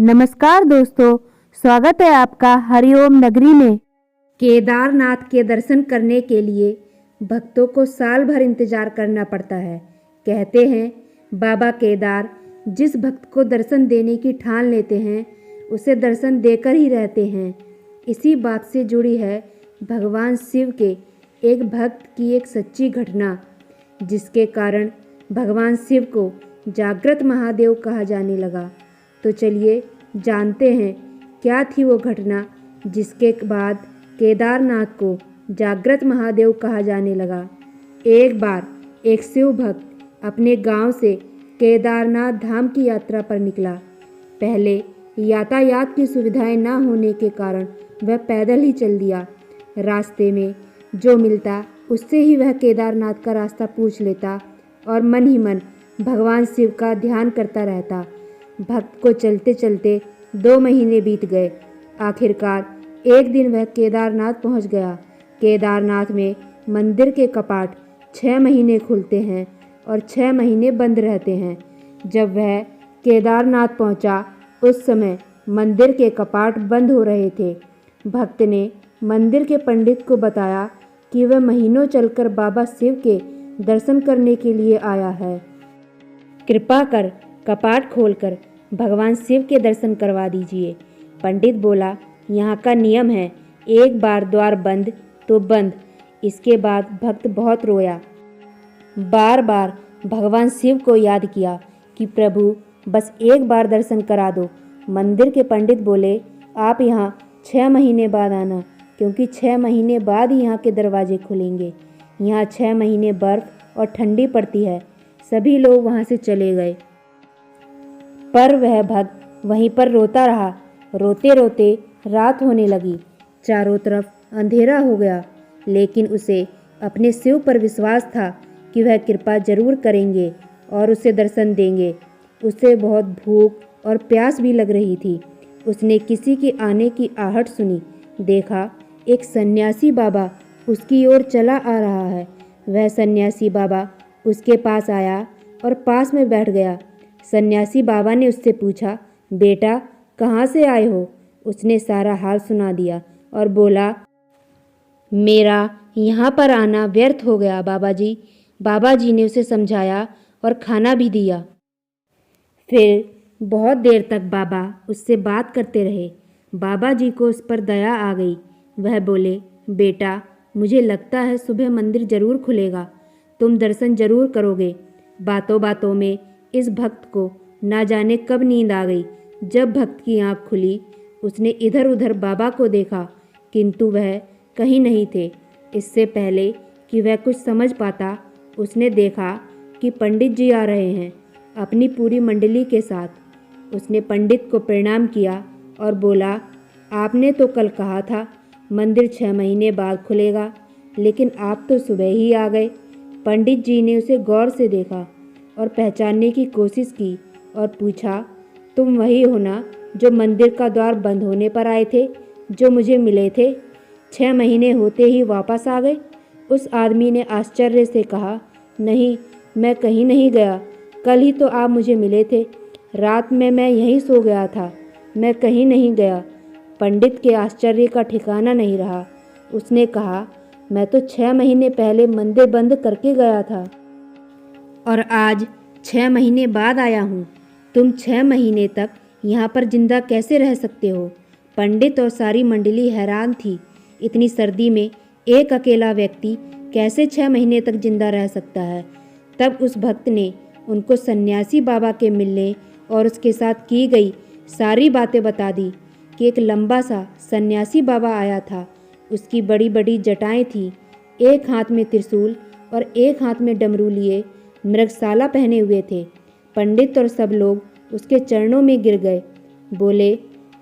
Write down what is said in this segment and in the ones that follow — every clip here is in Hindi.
नमस्कार दोस्तों, स्वागत है आपका हरिओम नगरी में। केदारनाथ के दर्शन करने के लिए भक्तों को साल भर इंतजार करना पड़ता है। कहते हैं बाबा केदार जिस भक्त को दर्शन देने की ठान लेते हैं उसे दर्शन देकर ही रहते हैं। इसी बात से जुड़ी है भगवान शिव के एक भक्त की एक सच्ची घटना, जिसके कारण भगवान शिव को जागृत महादेव कहा जाने लगा। तो चलिए जानते हैं क्या थी वो घटना जिसके बाद केदारनाथ को जागृत महादेव कहा जाने लगा। एक बार एक शिव भक्त अपने गांव से केदारनाथ धाम की यात्रा पर निकला। पहले यातायात की सुविधाएं न होने के कारण वह पैदल ही चल दिया। रास्ते में जो मिलता उससे ही वह केदारनाथ का रास्ता पूछ लेता और मन ही मन भगवान शिव का ध्यान करता रहता। भक्त को चलते चलते 2 महीने बीत गए। आखिरकार एक दिन वह केदारनाथ पहुंच गया। केदारनाथ में मंदिर के कपाट 6 महीने खुलते हैं और 6 महीने बंद रहते हैं। जब वह केदारनाथ पहुंचा उस समय मंदिर के कपाट बंद हो रहे थे। भक्त ने मंदिर के पंडित को बताया कि वह महीनों चलकर बाबा शिव के दर्शन करने के लिए आया है। कृपा कर कपाट खोलकर भगवान शिव के दर्शन करवा दीजिए। पंडित बोला, यहाँ का नियम है, एक बार द्वार बंद तो बंद। इसके बाद भक्त बहुत रोया, बार बार भगवान शिव को याद किया कि प्रभु बस एक बार दर्शन करा दो। मंदिर के पंडित बोले, आप यहाँ 6 महीने बाद आना, क्योंकि 6 महीने बाद ही यहाँ के दरवाजे खुलेंगे। यहाँ 6 महीने बर्फ और ठंडी पड़ती है। सभी लोग वहाँ से चले गए, पर वह भक्त वहीं पर रोता रहा। रोते रोते रात होने लगी, चारों तरफ अंधेरा हो गया, लेकिन उसे अपने शिव पर विश्वास था कि वह कृपा जरूर करेंगे और उसे दर्शन देंगे। उसे बहुत भूख और प्यास भी लग रही थी। उसने किसी के आने की आहट सुनी। देखा एक सन्यासी बाबा उसकी ओर चला आ रहा है। वह सन्यासी बाबा उसके पास आया और पास में बैठ गया। सन्यासी बाबा ने उससे पूछा, बेटा कहाँ से आए हो? उसने सारा हाल सुना दिया और बोला, मेरा यहाँ पर आना व्यर्थ हो गया बाबा जी। बाबा जी ने उसे समझाया और खाना भी दिया। फिर बहुत देर तक बाबा उससे बात करते रहे। बाबा जी को उस पर दया आ गई। वह बोले, बेटा मुझे लगता है सुबह मंदिर जरूर खुलेगा, तुम दर्शन जरूर करोगे। बातों बातों में इस भक्त को ना जाने कब नींद आ गई। जब भक्त की आंख खुली उसने इधर उधर बाबा को देखा, किंतु वह कहीं नहीं थे। इससे पहले कि वह कुछ समझ पाता उसने देखा कि पंडित जी आ रहे हैं अपनी पूरी मंडली के साथ। उसने पंडित को प्रणाम किया और बोला, आपने तो कल कहा था मंदिर 6 महीने बाद खुलेगा, लेकिन आप तो सुबह ही आ गए। पंडित जी ने उसे गौर से देखा और पहचानने की कोशिश की और पूछा, तुम वही हो ना जो मंदिर का द्वार बंद होने पर आए थे, जो मुझे मिले थे? 6 महीने होते ही वापस आ गए? उस आदमी ने आश्चर्य से कहा, नहीं, मैं कहीं नहीं गया। कल ही तो आप मुझे मिले थे। रात में मैं यहीं सो गया था, मैं कहीं नहीं गया। पंडित के आश्चर्य का ठिकाना नहीं रहा। उसने कहा, मैं तो 6 महीने पहले मंदिर बंद करके गया था और आज 6 महीने बाद आया हूँ। तुम 6 महीने तक यहाँ पर जिंदा कैसे रह सकते हो? पंडित और सारी मंडली हैरान थी। इतनी सर्दी में एक अकेला व्यक्ति कैसे 6 महीने तक जिंदा रह सकता है? तब उस भक्त ने उनको सन्यासी बाबा के मिलने और उसके साथ की गई सारी बातें बता दी कि एक लंबा सा सन्यासी बाबा आया था। उसकी बड़ी बड़ी जटाएं थी, एक हाथ में त्रिशूल और एक हाथ में डमरू लिए मृगशाला पहने हुए थे। पंडित और सब लोग उसके चरणों में गिर गए। बोले,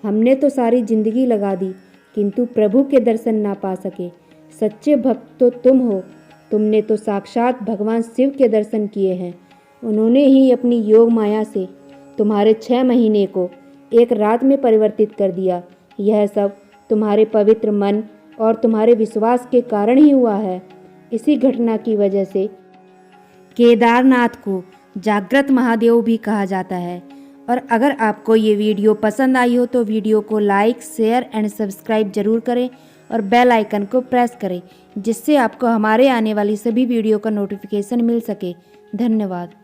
हमने तो सारी जिंदगी लगा दी, किंतु प्रभु के दर्शन ना पा सके। सच्चे भक्त तो तुम हो। तुमने तो साक्षात भगवान शिव के दर्शन किए हैं। उन्होंने ही अपनी योग माया से तुम्हारे 6 महीने को एक रात में परिवर्तित कर दिया। यह सब तुम्हारे पवित्र मन और तुम्हारे विश्वास के कारण ही हुआ है। इसी घटना की वजह से केदारनाथ को जागृत महादेव भी कहा जाता है और अगर आपको ये वीडियो पसंद आई हो तो वीडियो को लाइक, शेयर एंड सब्सक्राइब जरूर करें और बेल आइकन को प्रेस करें, जिससे आपको हमारे आने वाली सभी वीडियो का नोटिफिकेशन मिल सके। धन्यवाद।